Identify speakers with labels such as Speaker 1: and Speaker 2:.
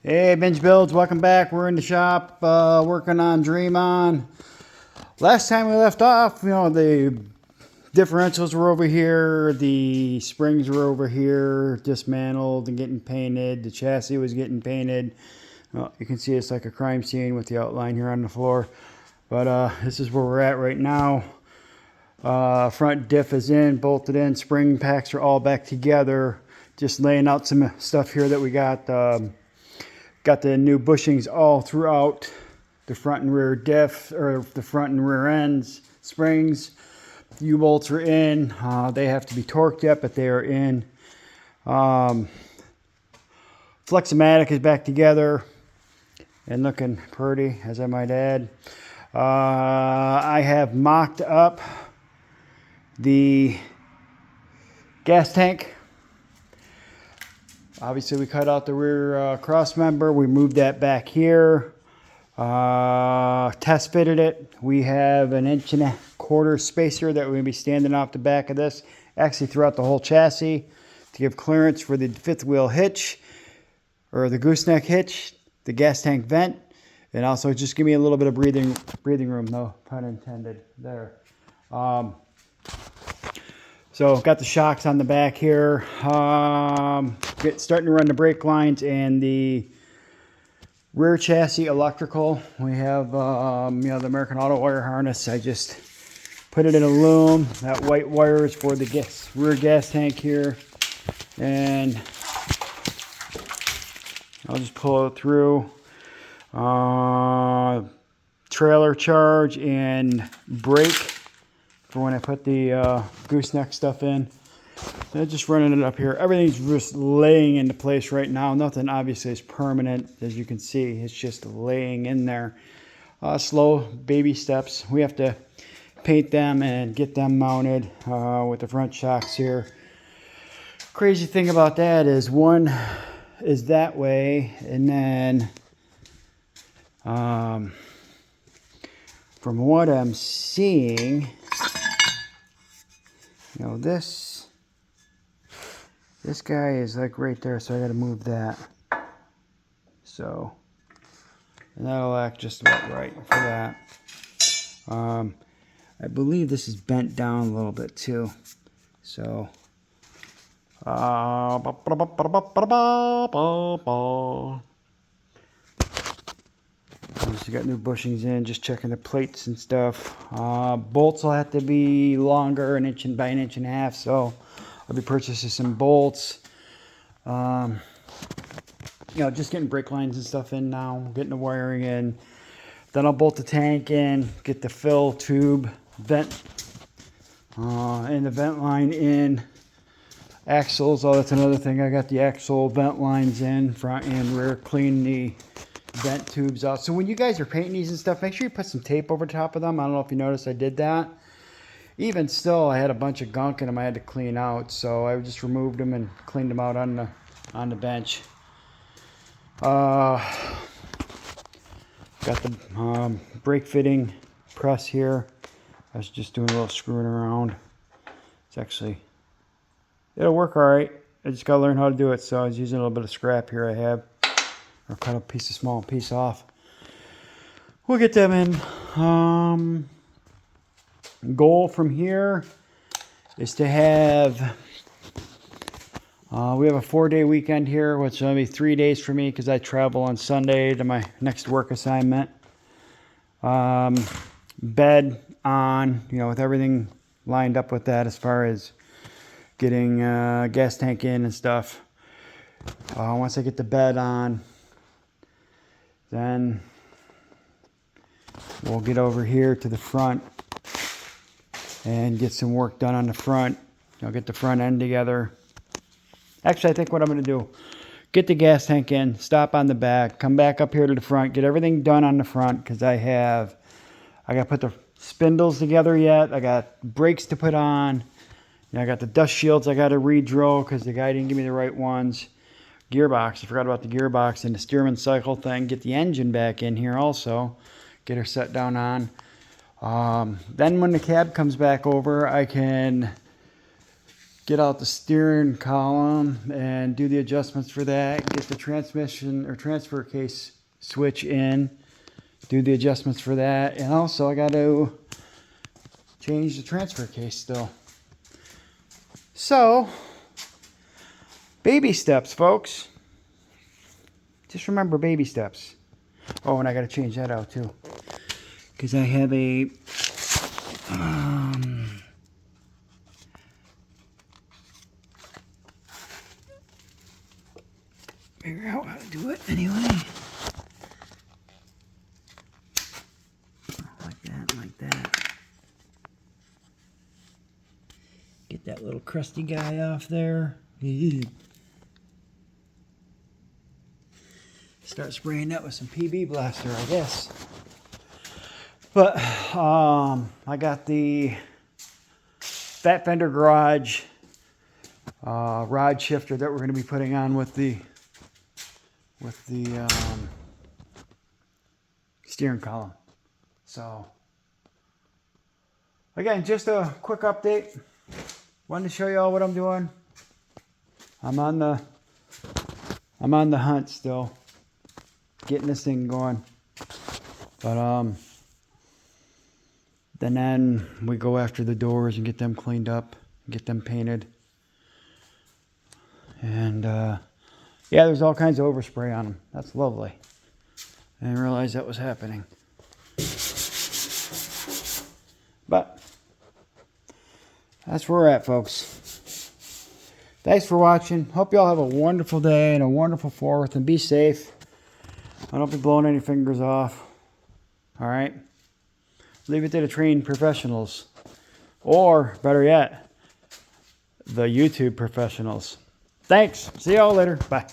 Speaker 1: Hey, Binge Builds, welcome back. We're in the shop working on Dream On. Last time we left off, the differentials were over here, the springs were over here, dismantled and getting painted. The chassis was getting painted. Well, you can see it's like a crime scene with the outline here on the floor. But this is where we're at right now. Front diff is in, bolted in, spring packs are all back together. Just laying out some stuff here that we got. Got the new bushings all throughout the front and rear diff, or the front and rear ends, springs. The U-bolts are in. They have to be torqued yet, but they are in. Flex-O-Matic is back together and looking pretty, as I might add. I have mocked up the gas tank. Obviously, we cut out the rear cross member. We moved that back here. Test fitted it. We have an 1.25 inch spacer that we're going to be standing off the back of this, actually throughout the whole chassis, to give clearance for the fifth wheel hitch, or the gooseneck hitch, the gas tank vent, and also just give me a little bit of breathing room, no pun intended there. So got the shocks on the back here. Starting to run the brake lines and the rear chassis electrical. We have the American Auto wire harness. I just put it in a loom. That white wire is for the rear gas tank here, and I'll just pull it through. Trailer charge and brake for when I put the gooseneck stuff in. And just running it up here. Everything's just laying into place right now. Nothing obviously is permanent, as you can see. It's just laying in there. Slow baby steps. We have to paint them and get them mounted with the front shocks here. Crazy thing about that is one is that way, and then from what I'm seeing, this guy is like right there, so I got to move that. So, and that'll act just about right for that. I believe this is bent down a little bit too. So, you got new bushings in, just checking the plates and stuff. Bolts will have to be longer, 1 inch by 1.5 inches, so I'll be purchasing some bolts. Just getting brake lines and stuff in now, getting the wiring in. Then I'll bolt the tank in, get the fill tube vent and the vent line in. Axles, that's another thing. I got the axle vent lines in, front and rear, clean the vent tubes out. So when you guys are painting these and stuff, make sure you put some tape over top of them. I don't know if you noticed I did that. Even still, I had a bunch of gunk in them I had to clean out, so I just removed them and cleaned them out on the bench. Got the brake fitting press here. I was just doing a little screwing around. It'll work all right. I just gotta learn how to do it, so I was using a little bit of scrap here I have. Or cut a small piece off. We'll get them in. Goal from here is to have, we have a 4-day weekend here, which will be 3 days for me because I travel on Sunday to my next work assignment. Bed on, with everything lined up with that as far as getting gas tank in and stuff. Once I get the bed on, then we'll get over here to the front and get some work done on the front. I'll get the front end together. Actually, I think what I'm going to do, get the gas tank in, stop on the back, come back up here to the front, get everything done on the front, because I got to put the spindles together yet. I got brakes to put on. I got the dust shields I got to re-drill because the guy didn't give me the right ones. Gearbox, I forgot about the gearbox and the Stearman cycle thing. Get the engine back in here also. Get her set down on. Then when the cab comes back over, I can get out the steering column and do the adjustments for that. Get the transmission or transfer case switch in. Do the adjustments for that. And also I got to change the transfer case still. So, baby steps, folks. Just remember baby steps. Oh, and I got to change that out too. Because I have a... figure out how to do it anyway. Like that, like that. Get that little crusty guy off there. Start spraying that with some PB Blaster, I guess. But I got the Fat Fender Garage rod shifter that we're going to be putting on with the steering column. So again, just a quick update. Wanted to show you all what I'm doing. I'm on the hunt still, getting this thing going. But then we go after the doors and get them cleaned up, get them painted. And yeah, there's all kinds of overspray on them. That's lovely. I didn't realize that was happening. But that's where we're at, folks. Thanks for watching. Hope you all have a wonderful day and a wonderful 4th, and be safe. I don't be blowing any fingers off. All right? Leave it to the trained professionals. Or, better yet, the YouTube professionals. Thanks. See y'all later. Bye.